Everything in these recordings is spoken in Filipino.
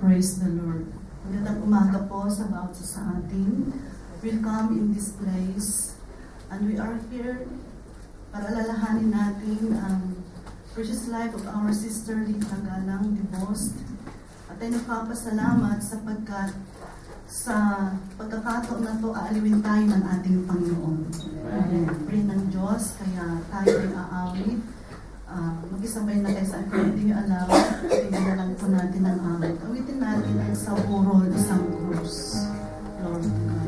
Praise the Lord. Magandang umaga po sa bawat sa atin. Welcome in this place. And we are here para alalahanin natin ang precious life of our sister Lita Galang Dibost. At ay nagpapasalamat sapagkat sa pagkakataon na ito, aaliwin tayo ng ating Panginoon. Pray ng Diyos, kaya tayo ay aawit. Mag-isabay na kayo sa akin, hindi nyo alam, tingnan na lang po natin ang awit. Awitin natin ang sa burol isang krus. Lord God.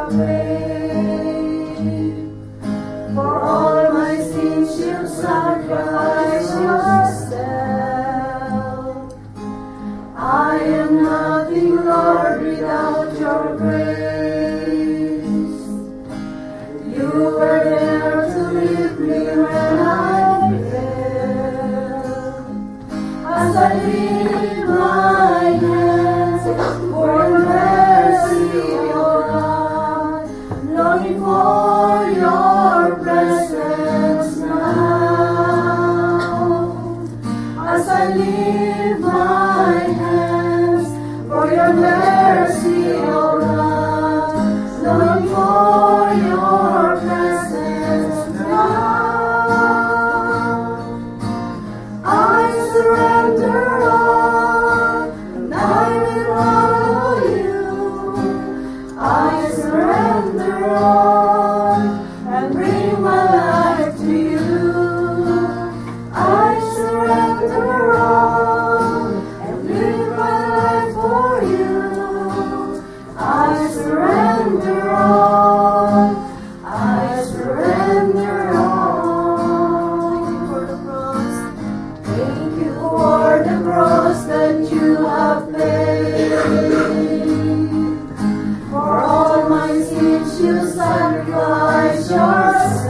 have paid. For all my sins you sacrificed yourself. I am nothing, Lord, without your grace. You were there to lift me when I fell. As I lift my hands for your mercy, O God, longing for your presence now. As I lift my hands for your mercy, O God, longing for your presence now. I surrender all, and I will follow you. I surrender all, and bring my life to you. I surrender all, and live my life for you. I surrender all, I surrender all. Thank you for the cross that you have paid. For all my sins you sacrificed yourself.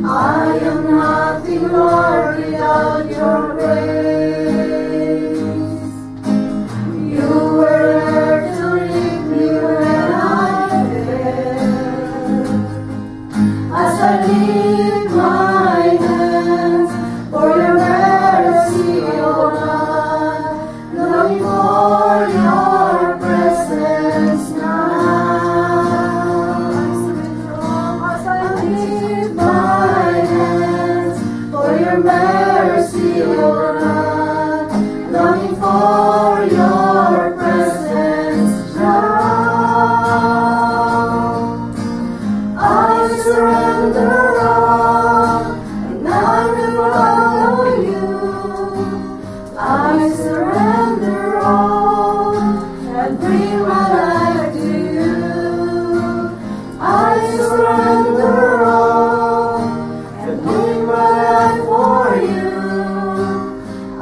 I am nothing, Lord, without your grace. You were there to lift me when I fell. As I lift my hands for your mercy, O God, longing for your presence now. As I lift my hands for your mercy, O God, longing for your presence now. I surrender all, and I will follow you. I surrender all, and bring my life to you. I surrender all, and bring my life for you.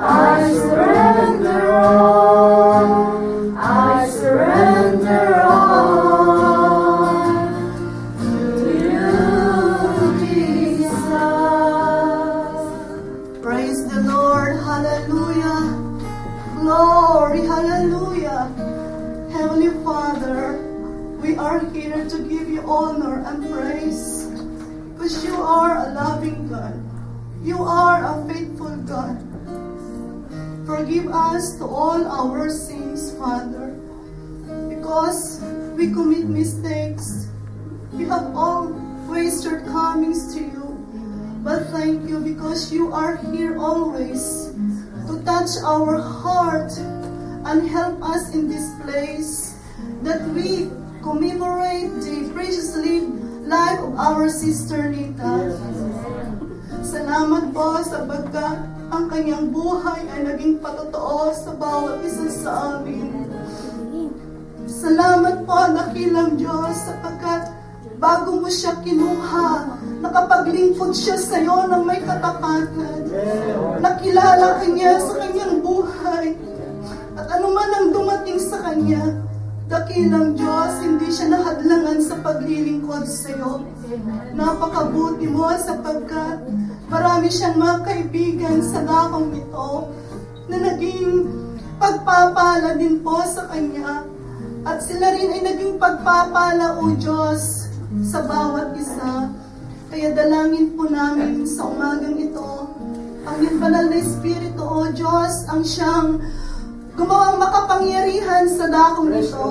I surrender all, I surrender all to you, Jesus. Praise the Lord. Hallelujah. Glory. Hallelujah. Heavenly Father, we are here to give you honor and praise because you are a loving God. You are a faithful God. Forgive us to all our sins, Father, because we commit mistakes. We have always shortcomings to you. But thank you because you are here always to touch our heart and help us in this place that we commemorate the precious life of our sister Nita. Salamat po sapagkat ang kanyang buhay ay naging patotoo sa bawat isa sa amin. Salamat po, dakilang Diyos, sapagkat bago mo siya kinuha, nakapaglingkod siya sa iyo ng may katapatan. Nakilala ka niya sa kanyang buhay. At anuman ang dumating sa kanya, dakilang Diyos, hindi siya nahadlangan sa paglilingkod sa iyo. Napakabuti mo sapagkat marami siyang mga kaibigan sa dakong ito na naging pagpapala din po sa kanya. At sila rin ay naging pagpapala, O Diyos, sa bawat isa. Kaya dalangin po namin sa umagang ito, ang iyong banal na Espiritu, O Diyos, ang siyang gumawang makapangyarihan sa dakong ito.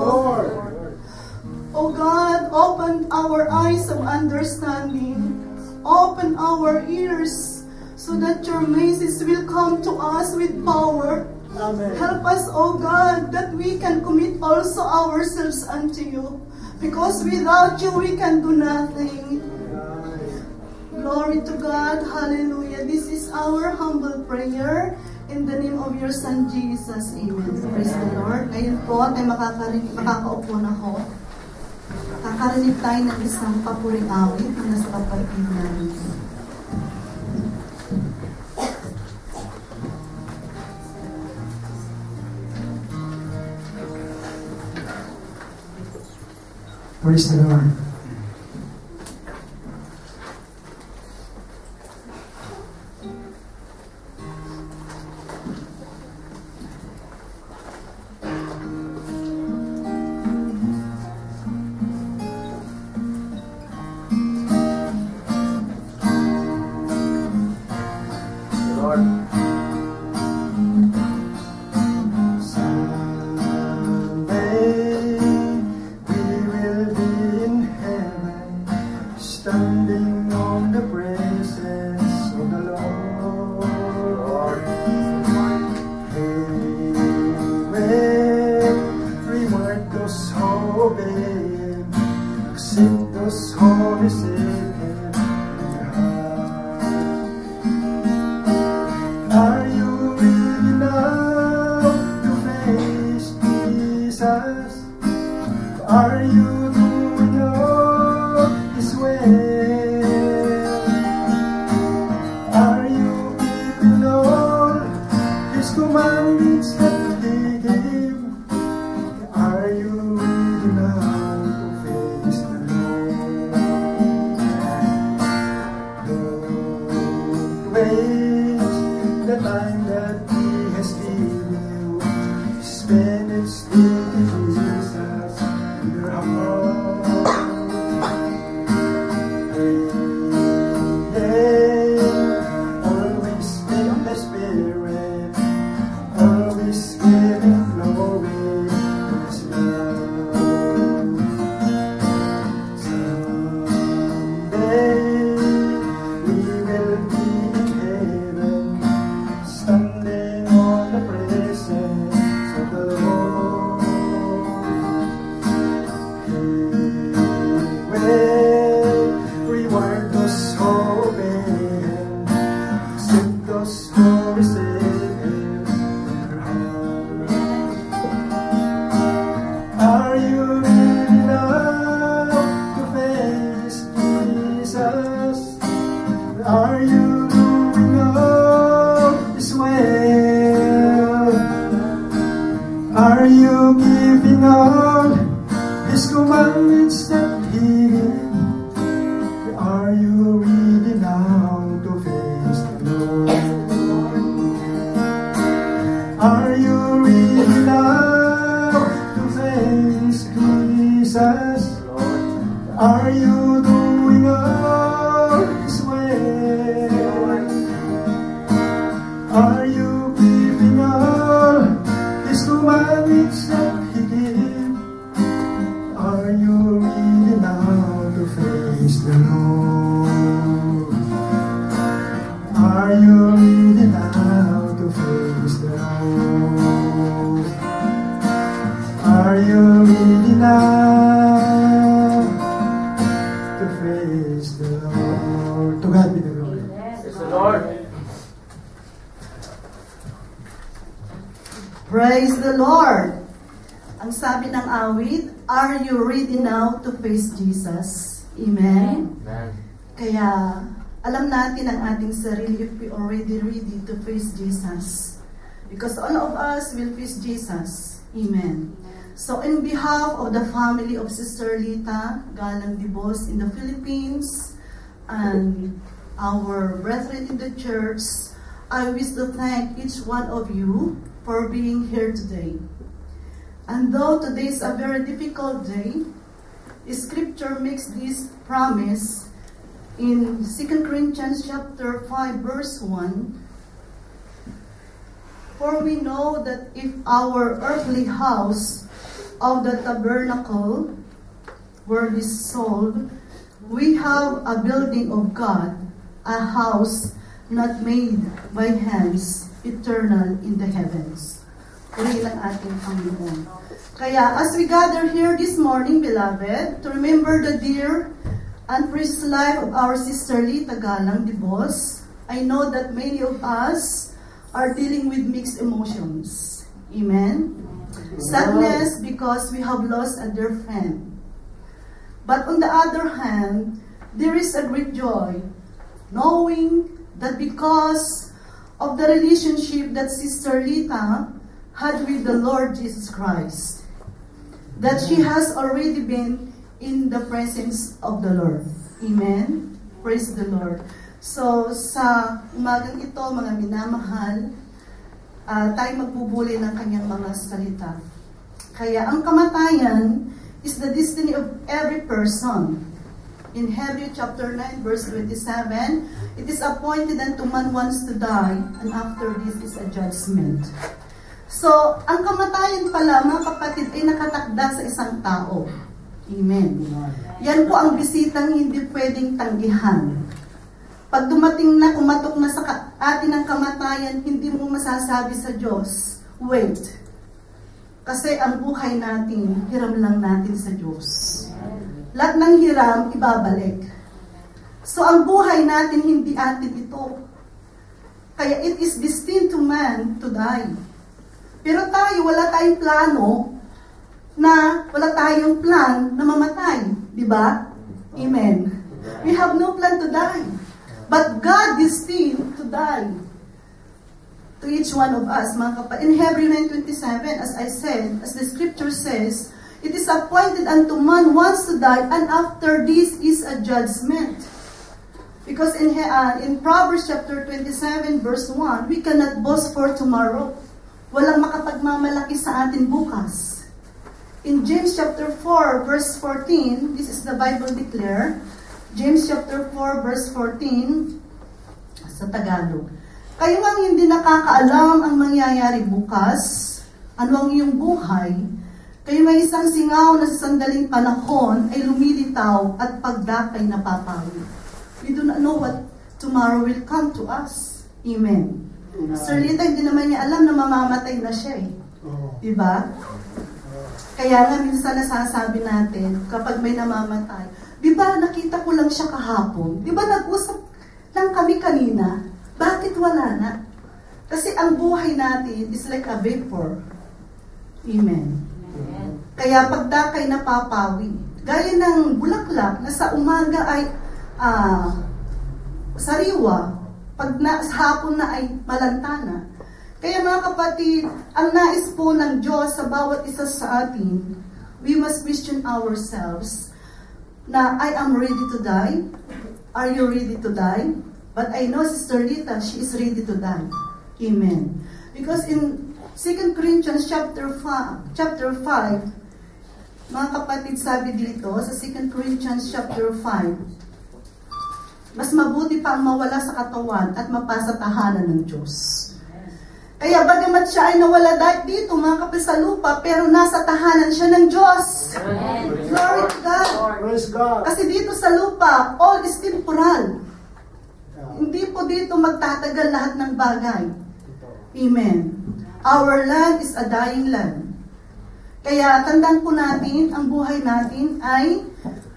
O God, open our eyes of understanding. Open our ears so that your message will come to us with power. Amen. Help us, O God, that we can commit also ourselves unto you. Because without you, we can do nothing. Glory to God. Hallelujah. This is our humble prayer. In the name of your Son, Jesus. Amen. Praise the Lord. Ngayon po, tayo makakaupo na ho. Kakarinig tayo ng isang papuring awit na nasa kapatid namin. Praise the Lord. Praise the Lord! Ang sabi ng awit, are you ready now to face Jesus? Amen? Amen. Kaya, alam natin ang ating sarili if we already ready to face Jesus. Because all of us will face Jesus. Amen. So, in behalf of the family of Sister Lita Galang Dibos in the Philippines and our brethren in the church, I wish to thank each one of you for being here today. And though today is a very difficult day, Scripture makes this promise in 2 Corinthians chapter 5 verse 1. For we know that if our earthly house of the tabernacle were dissolved, we have a building of God, a house not made by hands, eternal in the heavens. Purihin ang ating Panginoon. Kaya, as we gather here this morning, beloved, to remember the dear and precious life of our Sister Lita Galang Dibos, I know that many of us are dealing with mixed emotions. Amen? Sadness because we have lost a dear friend. But on the other hand, there is a great joy knowing that because of the relationship that Sister Lita had with the Lord Jesus Christ, that she has already been in the presence of the Lord. Amen? Praise the Lord. So, sa umagang ito, mga minamahal, tayo magbubuli ng kanyang mga salita. Kaya ang kamatayan is the destiny of every person. In Hebrews chapter 9, verse 27, it is appointed unto man once to die, and after this is a judgment. So, ang kamatayan pala, mga kapatid, ay nakatakda sa isang tao. Amen. Yan po ang bisitang hindi pwedeng tanggihan. Pag dumating na, kumatok na sa atin ang kamatayan, hindi mo masasabi sa Diyos, wait. Kasi ang buhay natin, hiram lang natin sa Diyos. Lahat ng hiram, ibabalik. So ang buhay natin, hindi atin ito. Kaya it is destined to man to die. Pero tayo, wala tayong plano wala tayong plan na mamatay. Diba? Amen. We have no plan to die. But God destined to die to each one of us, mga kapatid. In Hebrews 9:27, as I said, as the scripture says, it is appointed unto man once to die, and after this is a judgment. Because in Proverbs chapter 27, verse 1, we cannot boast for tomorrow. Walang makapagmamalaki sa atin bukas. In James chapter 4, verse 14, this is the Bible declare, James chapter 4, verse 14, sa Tagalog. Kayo ang hindi nakakaalam ang mangyayari bukas, ano ang iyong buhay, kayo may isang singaw na sa sandaling panahon ay lumilitaw at pagdakay napapawi. We do not know what tomorrow will come to us. Amen. Sir Lita, hindi naman niya alam na mamamatay na siya eh. Diba? Kaya nga minsan nasasabi natin, kapag may namamatay, diba nakita ko lang siya kahapon? Diba nag-usap lang kami kanina? Bakit wala na? Kasi ang buhay natin is like a vapor. Amen. Kaya pagdakay napapawi. Gaya ng bulaklak na sa umaga ay sariwa, pag sa hapon na ay malantana. Kaya mga kapatid, ang nais po ng Diyos sa bawat isa sa atin, we must question ourselves na I am ready to die. Are you ready to die? But I know Sister Lita, she is ready to die. Amen. Because in 2 Corinthians chapter 5, mga kapatid, sabi dito sa 2 Corinthians chapter 5, mas mabuti pa ang mawala sa katawan at mapasa tahanan ng Diyos. Kaya bagamat siya ay nawala dito, mga kapatid, sa lupa, pero nasa tahanan siya ng Diyos. Amen. Glory to God. Praise God. Kasi dito sa lupa, all is temporal. Hindi po dito magtatagal lahat ng bagay. Amen. Our land is a dying land. Kaya tandaan po natin, ang buhay natin ay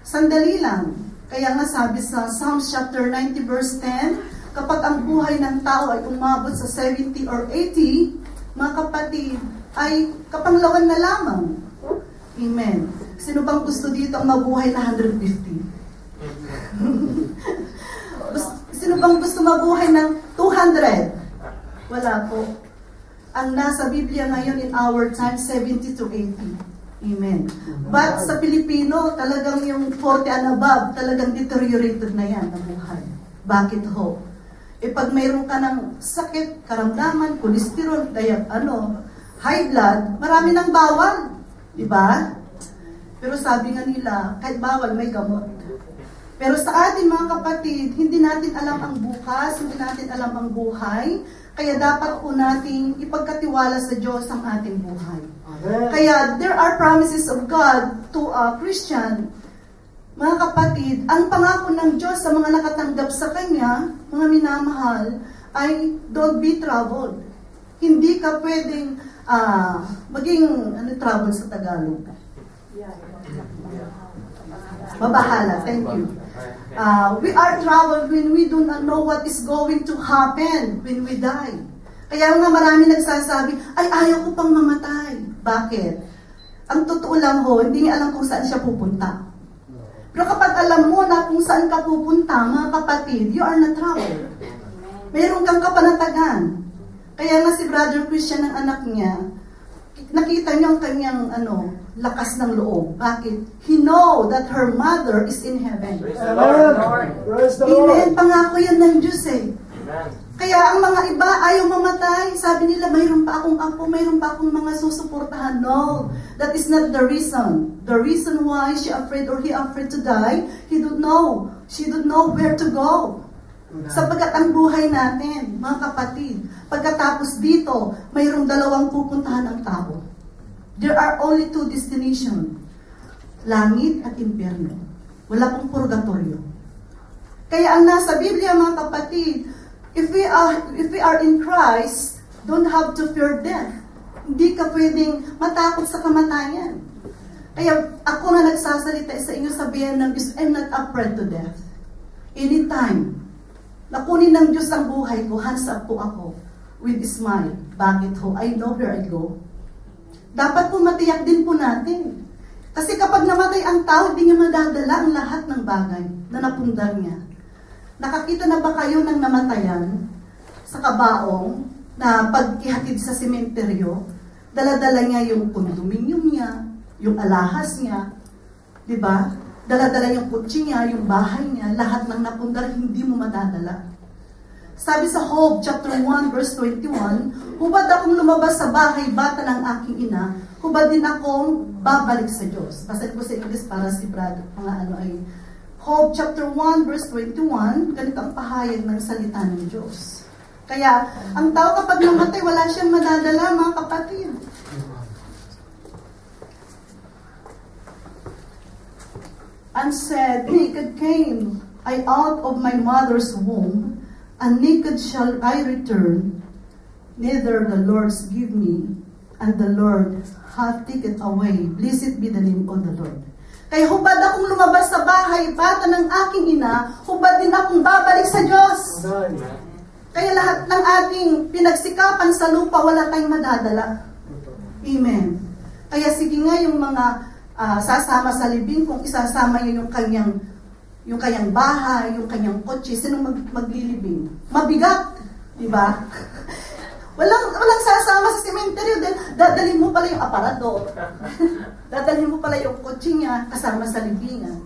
sandali lang. Kaya nga sabi sa Psalms chapter 90 verse 10, kapag ang buhay ng tao ay umabot sa 70 or 80, mga kapatid, ay kapanglawan na lamang. Amen. Sino bang gusto dito ang mabuhay na 150? Sino bang gusto mabuhay ng 200? Wala po. Ang nasa Biblia ngayon in our time, 70 to 80. Amen. But sa Pilipino, talagang yung 40 and above, talagang deteriorated na yan ang buhay. Bakit ho? E pag mayroon ka ng sakit, karamdaman, cholesterol, high blood, marami nang bawal. Diba? Pero sabi nga nila, kahit bawal, may gamot. Pero sa atin mga kapatid, hindi natin alam ang bukas, hindi natin alam ang buhay, kaya dapat po nating ipagkatiwala sa Diyos ang ating buhay. Amen. Kaya there are promises of God to a Christian. Mga kapatid, ang pangako ng Diyos sa mga nakatanggap sa Kanya, mga minamahal, ay don't be troubled. Hindi ka pwedeng maging trouble sa Tagalog. Mabahala, thank you. We are troubled when we do not know what is going to happen when we die. Kaya nga marami nagsasabi, ay ayaw ko pang mamatay. Bakit? Ang totoo lang ho, hindi niya alam kung saan siya pupunta. Pero kapag alam mo na kung saan ka pupunta, mga kapatid, you are not trouble. Mayroon kang kapanatagan. Kaya nga si Brother Christian ng anak niya, nakita niyo ang kanyang lakas ng loob. Bakit? He know that her mother is in heaven. Amen. Pangako yan ng Diyos eh. Kaya ang mga iba ayaw mamatay. Sabi nila, mayroon pa akong apo, mayroon pa akong mga susuportahan. No, that is not the reason. The reason why she afraid or he afraid to die, he don't know. She don't know where to go. Sapagkat ang buhay natin, mga kapatid, pagkatapos dito, mayroong dalawang pupuntahan ng tao. There are only two destinations. Langit at impyerno. Wala pong purgatorio. Kaya ang nasa Biblia, mga kapatid, if we are in Christ, don't have to fear death. Hindi ka pwedeng matakot sa kamatayan. Kaya ako na nagsasalita sa inyo, sabihin ng Diyos, I'm not afraid to death. Anytime, nakunin ng Diyos ang buhay ko, hands up po ako with a smile. Bakit ho? I know where I go. Dapat po matiyak din po natin. Kasi kapag namatay ang tao, hindi niya madadala ang lahat ng bagay na napundar niya. Nakakita na ba kayo ng namatayan sa kabaong na pag-ihatid sa sementeryo, dala-dala niya yung condominium niya, yung alahas niya, di ba? Dala-dala yung kutsi niya, yung bahay niya, lahat ng napundar hindi mo madadala. Sabi sa Job chapter 1 verse 21, hubad akong lumabas sa bahay bata ng aking ina, hubad din akong babalik sa Diyos. Basahin ko sa English para si Brad, ay Job chapter 1 verse 21, ganito ang pahayag ng salita ng Diyos. Kaya, ang tao kapag namatay, wala siyang madadala, mga kapatid. And said, naked came I out of my mother's womb, and naked shall I return. Neither the Lord's give me, and the Lord hath taken away. Blessed be the name of the Lord. Kaya hubad akong lumabas sa bahay, bata ng aking ina, hubad din akong babalik sa Diyos. Kaya lahat ng ating pinagsikapan sa lupa, wala tayong madadala. Amen. Kaya sige nga yung mga sasama sa libing, kung isasama niyo yung kanyang bahay, yung kanyang kotse, sinong maglilibing? Mabigat, di ba? Walang sasama sa sementeryo, dadalhin mo pala yung aparador. Dadalhin mo pala yung kotse niya kasama sa libingan.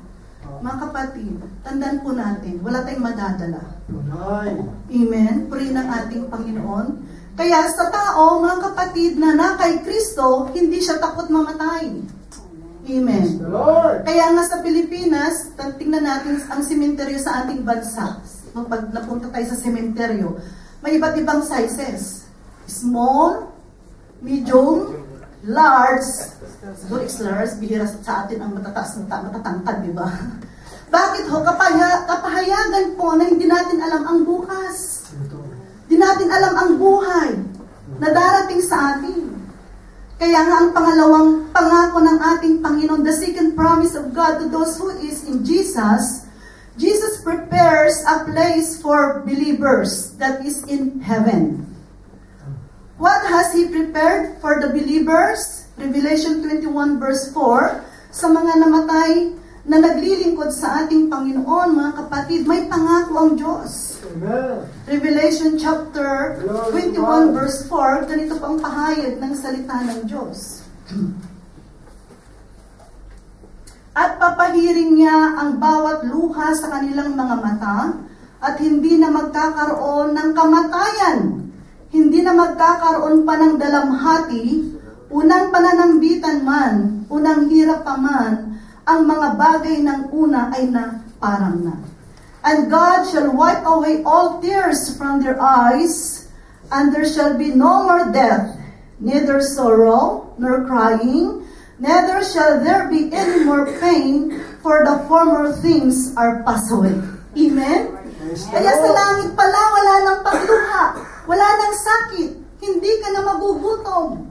Mga kapatid, tandaan po natin, wala tayong madadala. Amen? Purihin ng ating Panginoon. Kaya sa tao, mga kapatid, na kay Kristo, hindi siya takot mamatay. Amen. Kaya nga sa Pilipinas, tingnan natin ang sementeryo sa ating bansa. Pag napunta tayo sa sementeryo, may iba't ibang sizes. Small, medium, large. Siguro large, bihira sa atin ang matatangkad, di ba? Bakit ho? Kapahayagan po na hindi natin alam ang bukas. Hindi natin alam ang buhay na darating sa atin. Kaya nga ang pangalawang pangako ng ating Panginoon, the second promise of God to those who is in Jesus, Jesus prepares a place for believers that is in heaven. What has He prepared for the believers? Revelation 21 verse 4, sa mga namatay na naglilingkod sa ating Panginoon, mga kapatid, may pangako ang Diyos. Amen. Revelation chapter 21 verse 4, ganito pang pahayag ng salita ng Diyos. At papahiring niya ang bawat luha sa kanilang mga mata, at hindi na magkakaroon ng kamatayan, hindi na magkakaroon pa ng dalamhati, unang pananambitan man, unang hirap pa man, ang mga bagay ng una ay na parang na. And God shall wipe away all tears from their eyes, and there shall be no more death, neither sorrow, nor crying, neither shall there be any more pain, for the former things are passed away. Amen? Kaya sa langit pala, wala nang pagluha, wala nang sakit, hindi ka na magugutom.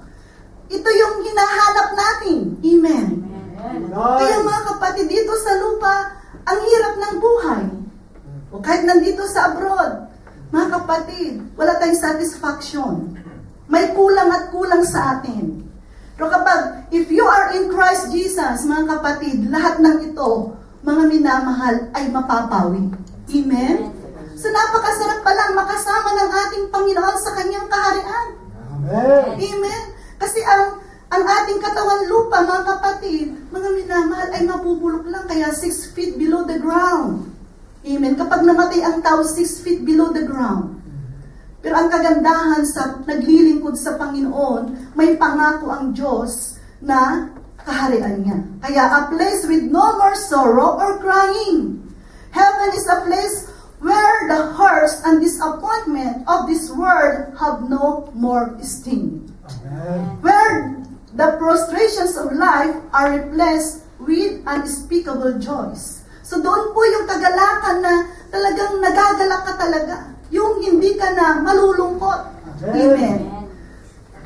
Ito yung hinahanap natin. Amen. Kaya mga kapatid, dito sa lupa, ang hirap ng buhay. O kahit nandito sa abroad, mga kapatid, wala tayong satisfaction. May kulang at kulang sa atin. Pero kapag, if you are in Christ Jesus, mga kapatid, lahat ng ito, mga minamahal, ay mapapawi. Amen? So napakasarap palang makasama ng ating Panginoon sa kanyang kaharian. Amen. Amen? Kasi ang ating katawan lupa, mga kapatid, mga minamahal, ay mabubulok lang, kaya 6 feet below the ground. Amen? Kapag namatay ang tao, 6 feet below the ground. Pero ang kagandahan sa naglilingkod sa Panginoon, may pangako ang Diyos na kaharian niya. Kaya a place with no more sorrow or crying. Heaven is a place where the hurts and disappointment of this world have no more sting. Amen. Where the frustrations of life are replaced with unspeakable joys. So doon po yung kagalakan na talagang nagagalak ka talaga. Yung hindi ka na malulungkot. Amen.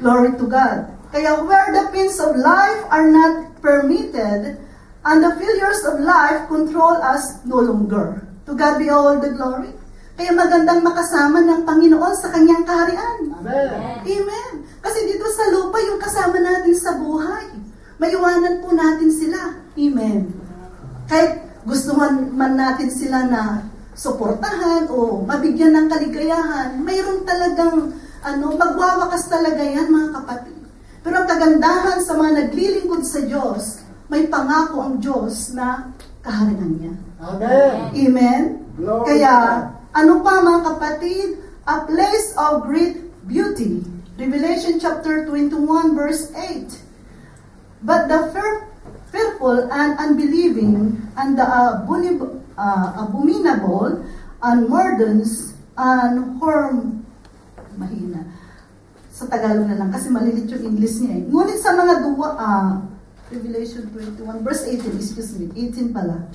Glory to God. Kaya where the pains of life are not permitted and the failures of life control us no longer. To God be all the glory. Kaya magandang makasama ng Panginoon sa kanyang kaharian. Amen. Amen. Kasi dito sa lupa, yung kasama natin sa buhay, maiwanan po natin sila. Amen. Kahit gusto man natin sila na suportahan o mabigyan ng kaligayahan, mayroon talagang magwawakas talaga yan, mga kapatid. Pero ang kagandahan sa mga naglilingkod sa Diyos, may pangako ang Diyos na kaharian niya. Amen. Amen? Glory Kaya, to ano pa mga kapatid? A place of great beauty. Revelation chapter 21 verse 8. But the fearful and unbelieving and the abominable and murderers and mahina. Sa Tagalog na lang kasi malilit yung English niya eh. Ngunit sa mga Revelation 21 verse 18, excuse me, 18 pala.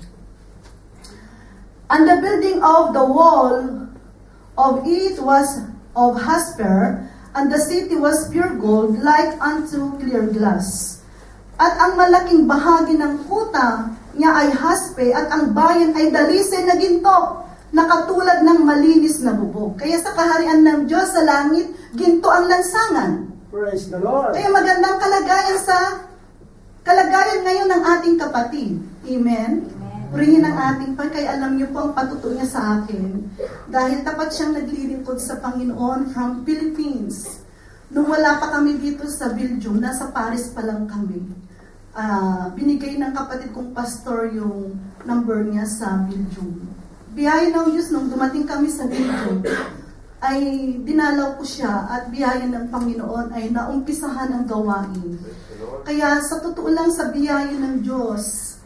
And the building of the wall of it was of jasper, and the city was pure gold, like unto clear glass. At ang malaking bahagi ng kuta niya ay haspe, at ang bayan ay dalisay na ginto, na katulad ng malinis na bubog. Kaya sa kaharian ng Diyos sa langit, ginto ang lansangan. Praise the Lord. Kaya magandang kalagayan ngayon ng ating kapatid. Amen? Purihin ang ating Panginoon. Kaya alam niyo po ang patuto niya sa akin. Dahil tapat siyang naglilingkod sa Panginoon from Philippines. Nung wala pa kami dito sa Belgium, nasa Paris pa lang kami. Binigay ng kapatid kong pastor yung number niya sa Belgium. Biyaya ng Diyos, nung dumating kami sa Belgium, ay dinalaw ko siya at biyaya ng Panginoon ay naumpisahan ang gawain. Kaya sa totoo lang sa biyaya ng Diyos,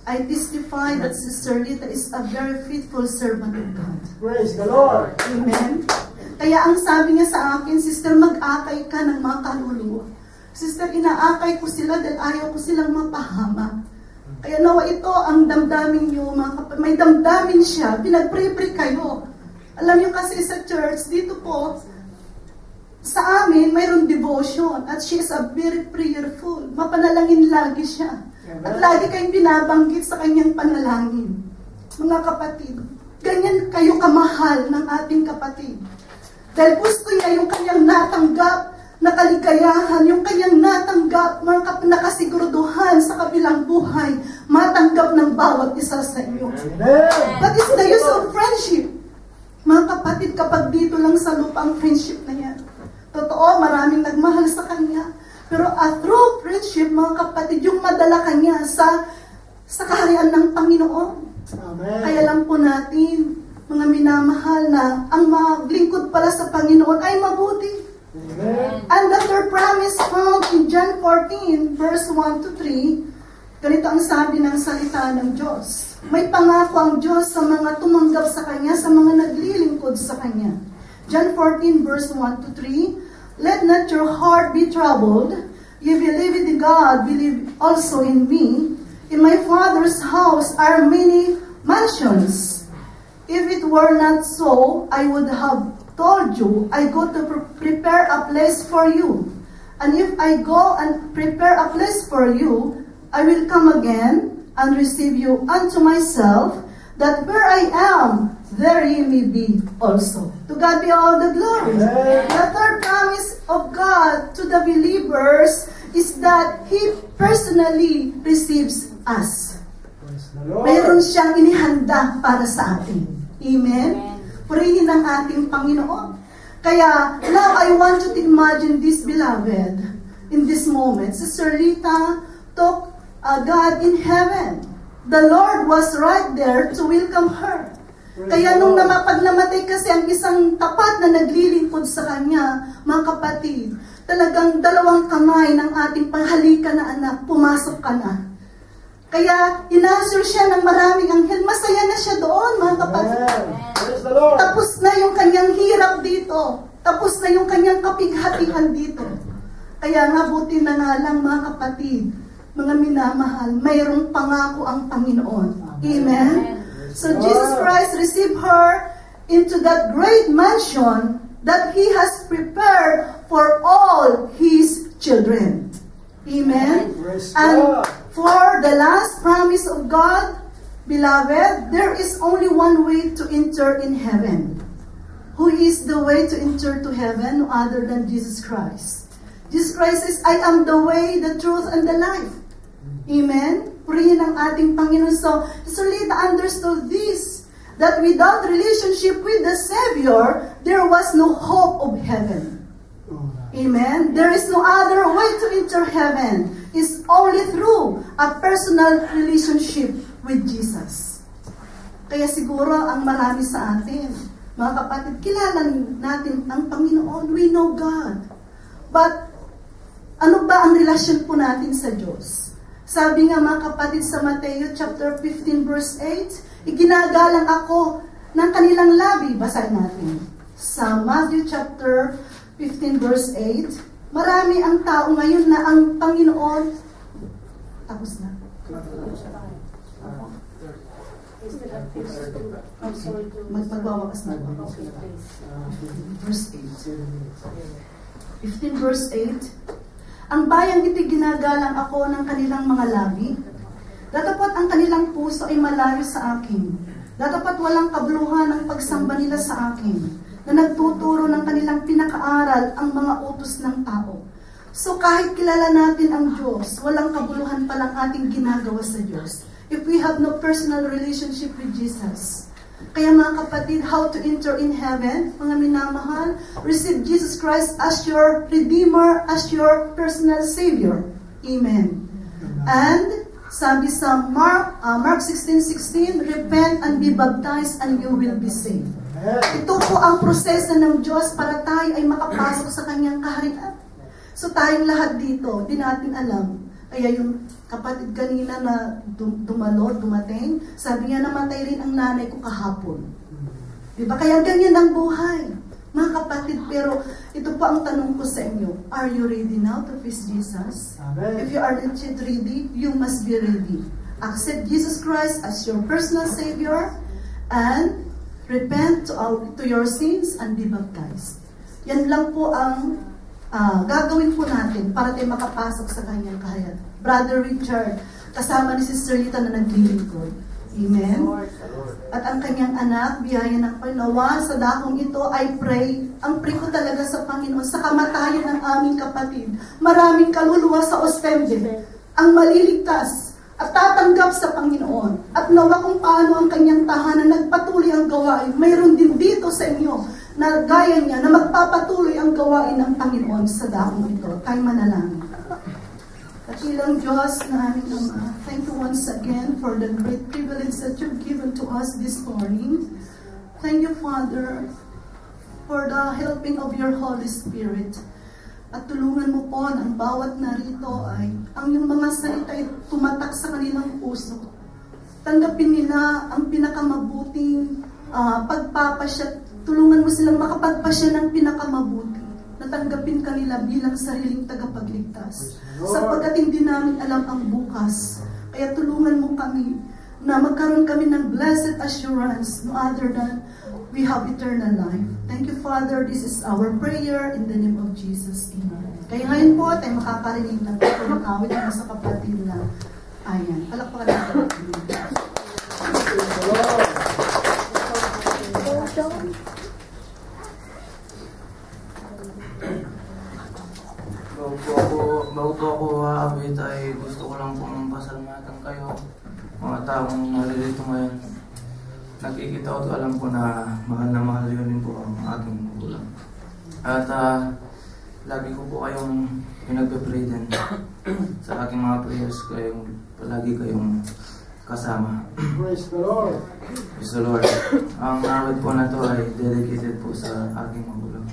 I testify that Sister Lita is a very faithful servant of God. Praise the Lord. Amen? Kaya ang sabi niya sa akin, Sister, mag-akay ka ng mga kaluluwa. Sister, inaakay ko sila dahil ayaw ko silang mapahama. Kaya nawa ito ang damdamin niyo, mga kapatid. May damdamin siya, pinag-pray-pray kayo. Alam niyo kasi sa church, dito po, sa amin, mayroong devotion. At she is a very prayerful. Mapanalangin lagi siya. At lagi kayong binabanggit sa kanyang panalangin. Mga kapatid, ganyan kayo kamahal ng ating kapatid. Dahil gusto niya yung kanyang natanggap na kaligayahan, yung kanyang natanggap, mga nakasiguraduhan sa kabilang buhay, matanggap ng bawat isa sa inyo. That is the use of friendship. Mga kapatid, kapag dito lang sa lupa ang friendship na yan. Totoo, maraming nagmahal sa kanya. Pero through friendship, mga kapatid, yung madala kanya sa kaharian ng Panginoon. Amen. Kaya lang po natin, mga minamahal, na ang maglingkod pala sa Panginoon ay mabuti. Amen. And the third promise found in John 14, verse 1 to 3, ganito ang sabi ng salita ng Diyos. May pangako ang Diyos sa mga tumanggap sa Kanya, sa mga naglilingkod sa Kanya. John 14, verse 1 to 3, let not your heart be troubled. You believe in God, believe also in me. In my Father's house are many mansions. If it were not so, I would have told you, I go to prepare a place for you. And if I go and prepare a place for you, I will come again and receive you unto myself, that where I am, there ye may be also. To God be all the glory. The third promise of God to the believers is that He personally receives us. Mayroon siyang inihanda para sa atin. Amen? Purihin ang ating Panginoon. Kaya, now I want you to imagine this, beloved, in this moment. Sister Rita took God in heaven. The Lord was right there to welcome her. Kaya nung pag namatay kasi ang isang tapat na naglilingkod sa Kanya, mga kapatid, talagang dalawang kamay ng ating panghalika na anak, pumasok ka na. Kaya inasure siya ng maraming anghel. Masaya na siya doon, mga kapatid. Tapos na yung kanyang hirap dito. Tapos na yung kanyang kapighatian dito. Kaya nga buti na nga lang, mga kapatid, mga minamahal, mayroong pangako ang Panginoon. Amen? So Jesus Christ received her into that great mansion that He has prepared for all His children. Amen? And for the last promise of God, beloved, there is only one way to enter in heaven. Who is the way to enter to heaven other than Jesus Christ? Jesus Christ says, I am the way, the truth, and the life. Amen? Purihin ang ating Panginoon. So Lita understood this, that without relationship with the Savior, there was no hope of heaven. Amen? There is no other way to enter heaven. It's only through a personal relationship with Jesus. Kaya siguro ang marami sa atin, mga kapatid, kilala natin ang Panginoon. We know God. But ano ba ang relasyon po natin sa Diyos? Sabi nga mga kapatid sa Mateo chapter 15 verse 8, iginagalang ako ng kanilang labi. Basahin natin. Sa Matthew chapter 15 verse 8, marami ang tao ngayon na ang Panginoon, tapos na. Magwawakas na. Verse 8. 15 verse 8, ang bayang ito'y ginagalang ako ng kanilang mga labi. Datapat ang kanilang puso ay malayo sa akin. Datapat walang kabuluhan ang pagsamba nila sa akin, na nagtuturo ng kanilang pinakaaral ang mga utos ng tao. So kahit kilala natin ang Diyos, walang kabuluhan palang ating ginagawa sa Diyos. If we have no personal relationship with Jesus. Kaya mga kapatid, how to enter in heaven, mga minamahal, receive Jesus Christ as your Redeemer, as your personal Savior. Amen. And sabi sa Mark 16:16, repent and be baptized and you will be saved. Ito po ang proseso ng Diyos para tayo ay makapasok sa Kanyang kaharian. So tayong lahat dito, di natin alam. Kaya yung kapatid kanina na dumating, sabi niya namatay rin ang nanay ko kahapon. Diba? Kaya ganyan ang buhay. Mga kapatid, pero ito po ang tanong ko sa inyo. Are you ready now to face Jesus? Amen. If you are not yet ready, you must be ready. Accept Jesus Christ as your personal Savior and repent to your sins and be baptized. Yan lang po ang gagawin po natin para tayo makapasok sa Kanyang kaharian. Brother Richard, kasama ni Sister Lita na naglilingkod. Amen? At ang kanyang anak, biyaya ng Panginoon, sa dakong ito, I pray, ang pray ko talaga sa Panginoon, sa kamatayan ng aming kapatid, maraming kaluluwa sa Ostende, ang maliligtas at tatanggap sa Panginoon. At nawa kung paano ang kanyang tahanan nagpatuloy ang gawain, mayroon din dito sa inyo, na gaya niya, na magpapatuloy ang gawain ng Panginoon sa dakong ito. Tayo manalangin. Dakilang Diyos na aming Ama, thank you once again for the great privilege that you've given to us this morning. Thank you, Father, for the helping of your Holy Spirit. At tulungan mo po ng bawat narito ay ang yung mga salita ay tumatak sa kanilang puso. Tanggapin nila ang pinakamabuting pagpapasya. Tulungan mo silang makapagpasya ng pinakamabuti. Natanggapin kanila bilang sariling tagapagligtas. Sapagkat hindi namin alam ang bukas. Kaya tulungan mo kami na magkaroon kami ng blessed assurance no other than we have eternal life. Thank you, Father. This is our prayer in the name of Jesus. Amen. Kaya ngayon po, tayo makakarinig ng awit ng sa kapatid na ayan. Palakpakan natin. pong pasalamatan kayo, mga taong naririto ngayon. Nakikita ko alam ko na mahal yun din po ang aking magulang. At lagi ko po kayong pinagpe-pray din sa aking mga prayers, palagi kayong kasama. Praise the Lord. Praise the Lord. Ang awit po na to ay dedicated po sa aking magulang.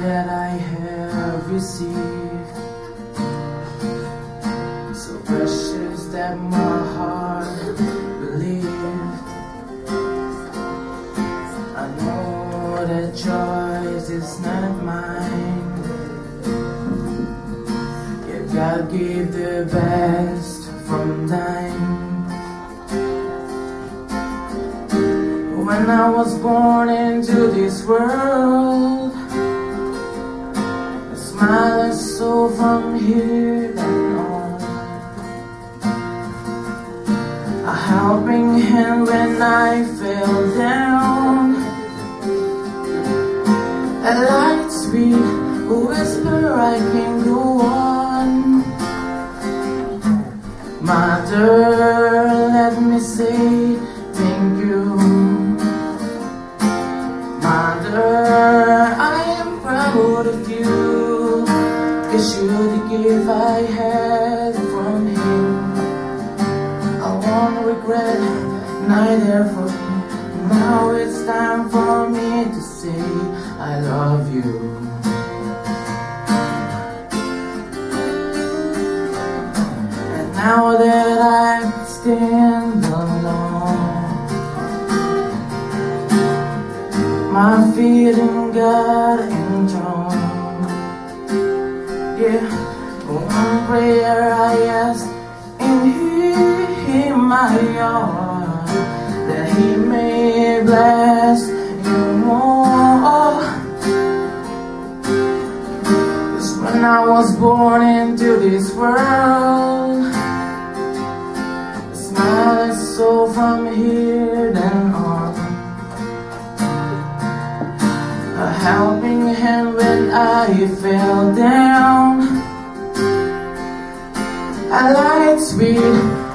That I have received, so precious that my heart believed. I know that choice is not mine, yet God gave the best from thine. When I was born into this world, smile is so from here and on. A helping hand when I fell down, a light sweet whisper I can go on. Mother, let me say thank you. Mother, I am proud of you, 'cause you're the gift I had from him. I won't regret neither for me. Now it's time for me to say I love you. And now that I stand alone, my feeling got enthroned. Yeah, one prayer I ask, and hear my heart, that He may bless you more. 'Cause when I was born into this world, the smile is so from here then on. A helping hand when I fell down, a light sweet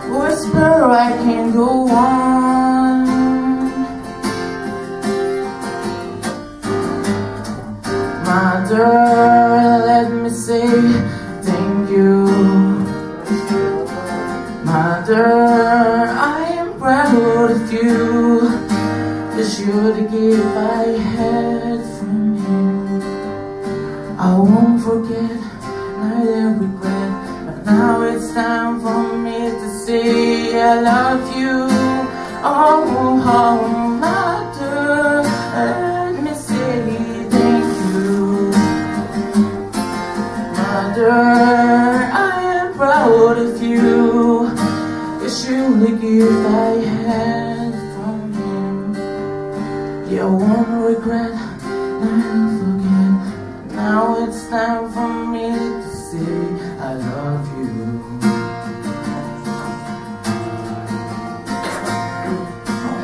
whisper I can go on. Mother, let me say thank you. Mother, I am proud of you, 'cause you're the gift I had from Him. I won't forget, neither regret, but now it's time for me to say I love you. Oh, oh, Mother, let me say thank you. Mother, I am proud of you, 'cause you're the gift I had from Him. Yeah, I won't regret, neither forget. Now it's time for me to say I love you.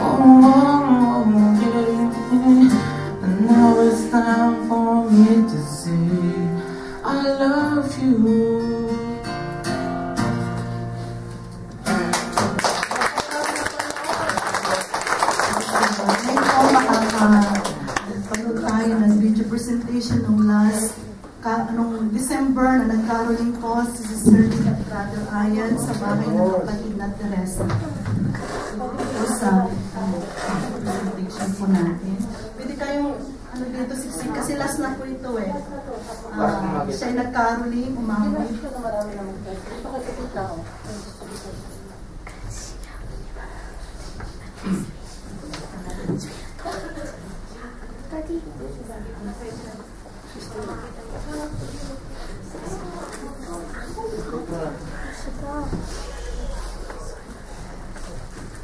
Oh, yeah. And now it's time for me to say I love you. Panood tayo ng video presentation nung nung December na nag-caroling po si Sister at Brother Ayan sa bahay ng kapatid na Teresa. Ito sa presentation po natin. Pwede kayong dito siksik kasi last na po ito eh. Siya ay nag-caroling, umamay.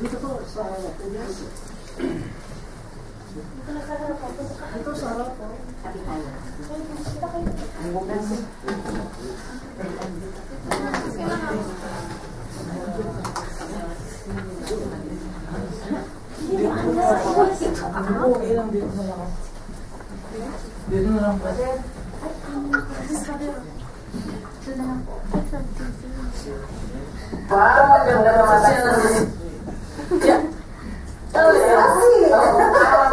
Dito po sa Pinas. Dito sa harap po. Dito na lang. Wow, maganda naman siya.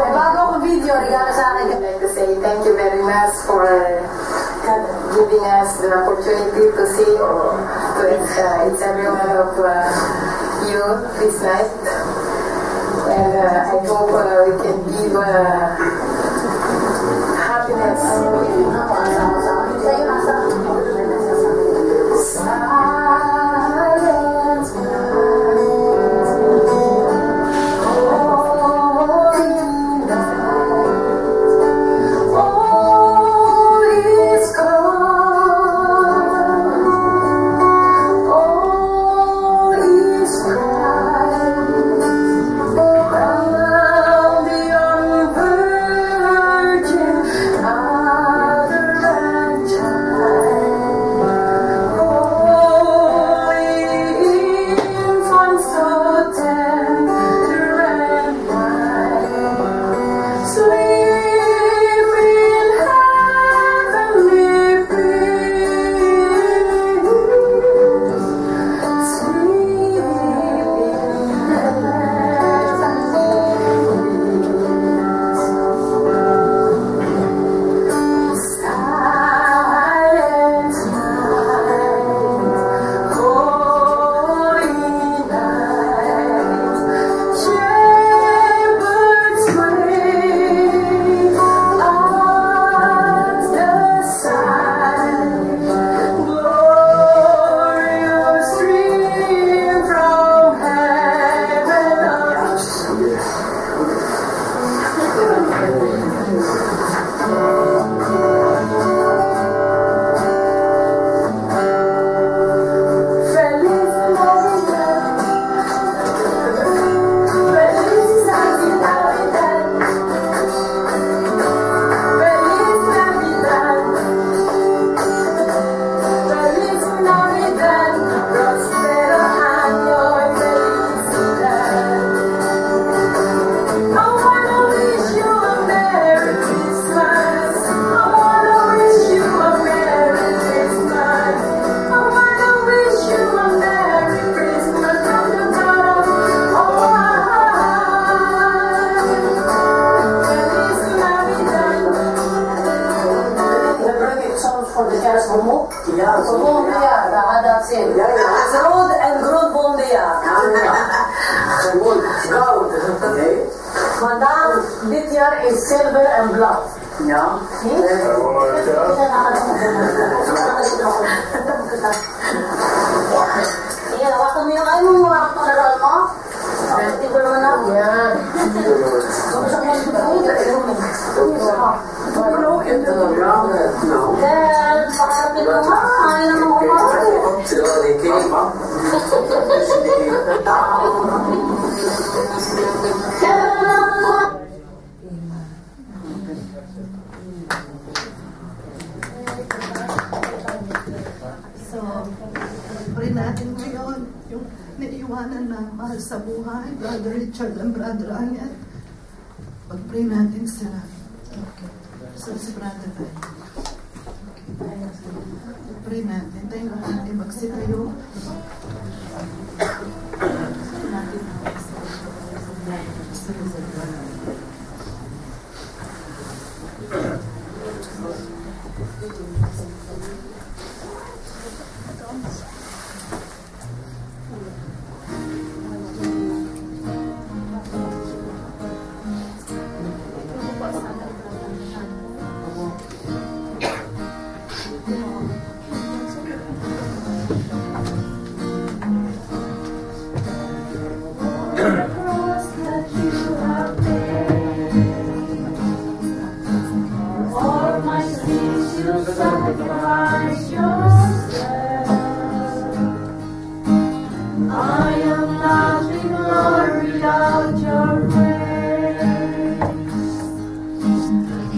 Bago ko video, regalo sa akin. I'd like to say thank you very much for giving us the opportunity to sing to each every one of you this night. And I hope we can give happiness. Silence. Madam, this year is silver and black. Yeah. Iya, waktu mo yung kayo mo, waktu panaroon mo. Hindi ko naman ako. Yan. Gusto mo yung Dad, pakarapit mo nga. Ayaw naman ko pa. Sila ni King, ma? So, pray natin ngayon yung naiiwanan na mahal sa buhay, Brother Richard and Brother Anyat. Pag-pray natin sila. Okay. So, si Brother tayo. Okay. Pray natin. Tayo natin magsitayo. Natin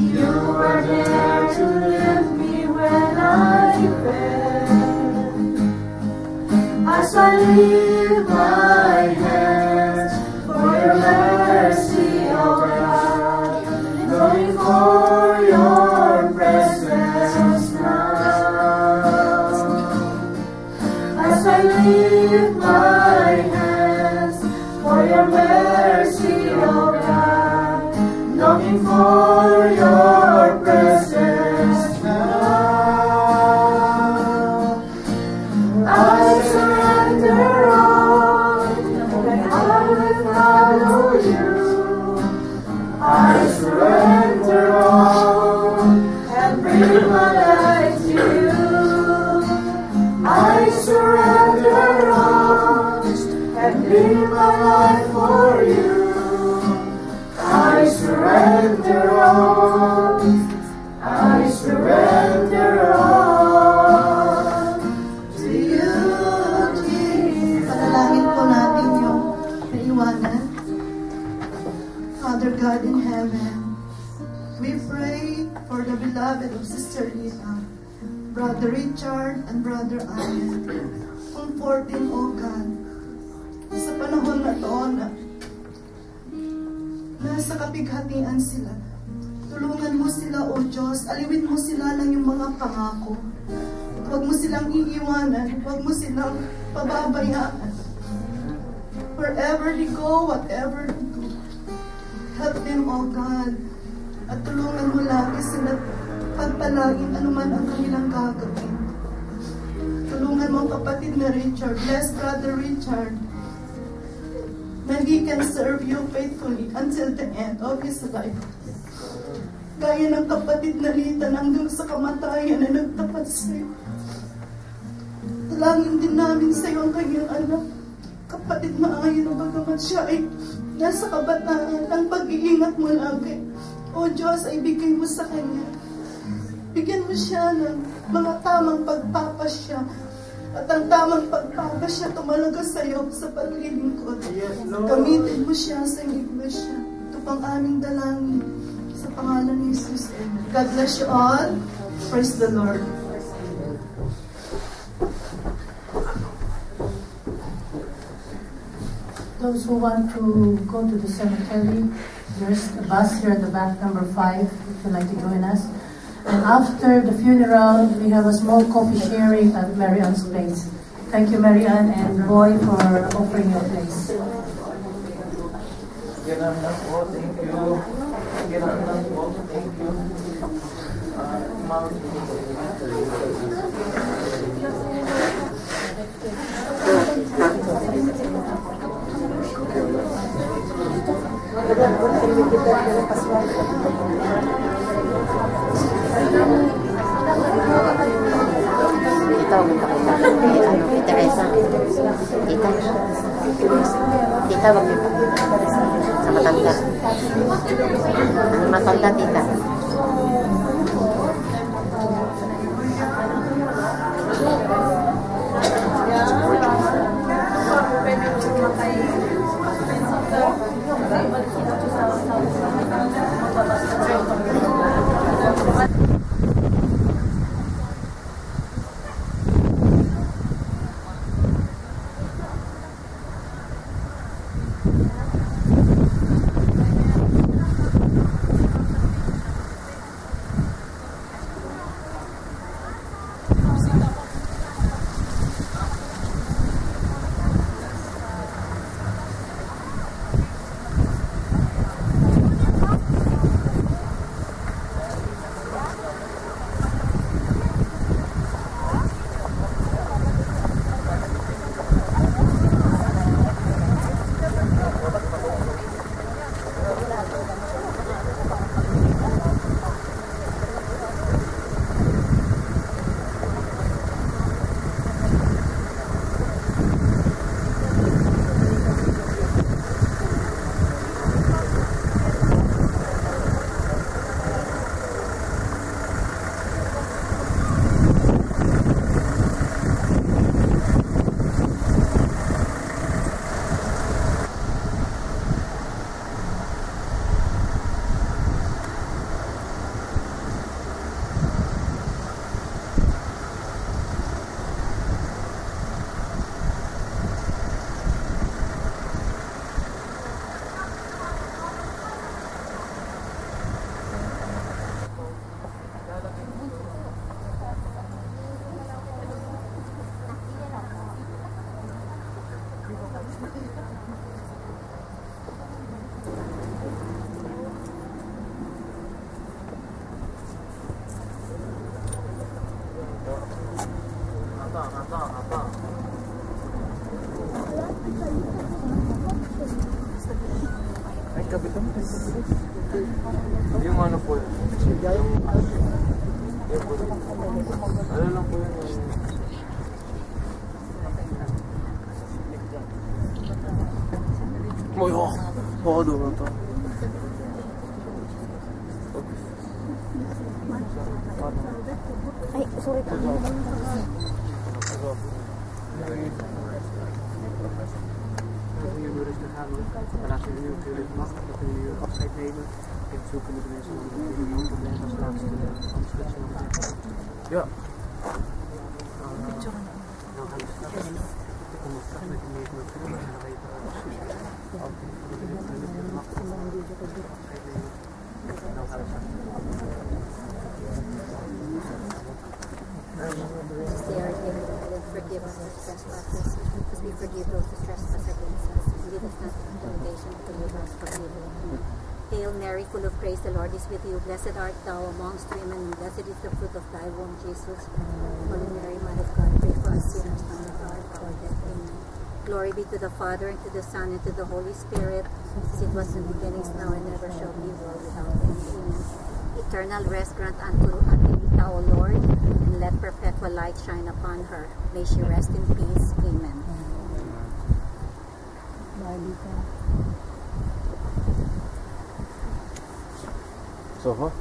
You were there to lift my hands for your mercy, O God, longing for your presence now. As I lift my hands for your mercy, O God, longing for your presence now. I surrender all, and I will follow you. I surrender all, and bring my life to you. I surrender all, and live my life for you. I surrender all, I surrender all to you, Jesus. Panalangin po natin yung naiwanan. Father God in heaven, we pray for the beloved of Sister Rita, Brother Richard and Brother Allen. Comforting, O God, sa panahon na to na nasa kapighatian sila. Tulungan mo sila, O Diyos. Aliwin mo sila ng iyong mga pangako. Huwag mo silang iiwanan. Huwag mo silang pababayaan. Wherever they go, whatever they do, help them, O God. At tulungan mo lagi sila pagpalagin anuman ang kanilang gagawin. Tulungan mo ang kapatid na Richard. Bless Brother Richard, that he can serve you faithfully until the end of his life. Gaya ng kapatid na Rita na hanggang sa kamatayan na nagtapat sa iyo. Talangin din namin sa iyo ang kanyang anak, kapatid maayon na bagamat siya ay nasa kabataan. Ang pag-iingat mo lagi, O Diyos, ay bigay mo sa kanya. Bigyan mo siya ng mga tamang pagpapasya. At ang tamang pagpapasya tumalaga sa iyo sa paglilingkod. Gamitin mo siya sa iglesia. Ito pang aming dalangin sa pangalan ni Jesus. Amen. God bless you all. Praise the Lord. Those who want to go to the cemetery, there's a bus here at the back, number 5, if you'd like to join us. And after the funeral, we have a small coffee sharing at Mary Ann's place. Thank you, Mary Ann and Boy, for offering your place. Thank you. Teresa. Tita, wag niyo sa matanda. Matanda, tita. Ay, kabitan. Yung ano po yun? Ano lang po yun? Oo, doon ito. Ay, sorry po. Je wil rustig gaan hoor. We laten nu natuurlijk wachten dat we nu afscheid nemen. En zo kunnen de mensen dan natuurlijk ook blijven als laatste. Anders kunnen ze nog zeggen. Ja. Dan gaan we straks. Dan kom ik straks met de meeste natuurlijk. En dan weten we precies. We wachten. Afscheid nemen. En dan gaan we straks. Dear Lord, forgive us our trespasses, as we forgive those who trespass against us. Lead us not into temptation, but deliver us from evil. Amen. Hail Mary, full of grace, the Lord is with you. Blessed art thou amongst women, and blessed is the fruit of thy womb, Jesus. Holy Mary, Mother of God, pray for us sinners, now and at the hour of our death. Amen. Glory be to the Father, and to the Son, and to the Holy Spirit, as it was in the beginning, is now, and ever shall be, world without end. Amen. Eternal rest grant unto Angelita, O Lord, and let perpetual light shine upon her. May she rest in peace. Amen. So,